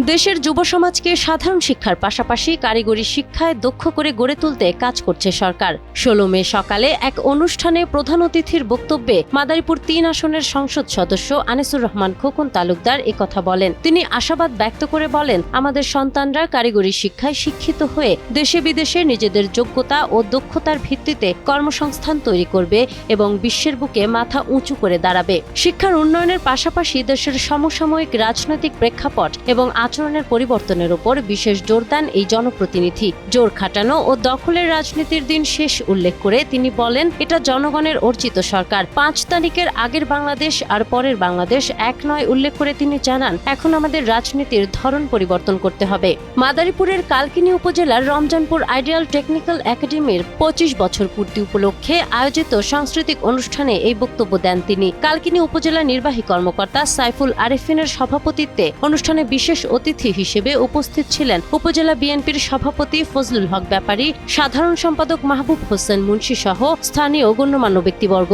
দেশের যুব সমাজকে সাধারণ শিক্ষার পাশাপাশি কারিগরি শিক্ষায় দক্ষ করে গড়ে তুলতে কাজ করছে সরকার। ১৬ মে সকালে এক অনুষ্ঠানে প্রধান অতিথির বক্তব্যে মাদারীপুর ৩ আসনের সংসদ সদস্য আনিসুর রহমান খোকন তালুকদার একথা বলেন। তিনি আশাবাদ ব্যক্ত করে বলেন, আমাদের সন্তানরা কারিগরি শিক্ষায় শিক্ষিত হয়ে দেশে বিদেশে নিজেদের যোগ্যতা ও দক্ষতার ভিত্তিতে কর্মসংস্থান তৈরি করবে এবং বিশ্বের বুকে মাথা উঁচু করে দাঁড়াবে। শিক্ষার উন্নয়নের পাশাপাশি দেশের সমসাময়িক রাজনৈতিক প্রেক্ষাপট এবং আচরণের পরিবর্তনের উপর বিশেষ জোর দেন এই জনপ্রতিনিধি। জোর খাটানো ও দখলের রাজনীতির দিন শেষ উল্লেখ করে তিনি বলেন, এটা জনগণের অর্জিত সরকার। ৫ তারিখের আগের বাংলাদেশ আর পরের বাংলাদেশ এক নয় উল্লেখ করে তিনি জানান, এখন আমাদের রাজনীতির ধরন পরিবর্তন করতে হবে। মাদারীপুরের কালকিনি উপজেলার রমজানপুর আইডিয়াল টেকনিক্যাল একাডেমির ২৫ বছর পূর্তি উপলক্ষে আয়োজিত সাংস্কৃতিক অনুষ্ঠানে এই বক্তব্য দেন তিনি। কালকিনি উপজেলা নির্বাহী কর্মকর্তা সাইফুল আরেফিনের সভাপতিত্বে অনুষ্ঠানে বিশেষ অতিথি হিসেবে উপস্থিত ছিলেন উপজেলা বিএনপির সভাপতি ফজলুল হক ব্যাপারী, সাধারণ সম্পাদক মাহবুব হোসেন মুন্সি সহ স্থানীয় গণ্যমান্য ব্যক্তিবর্গ।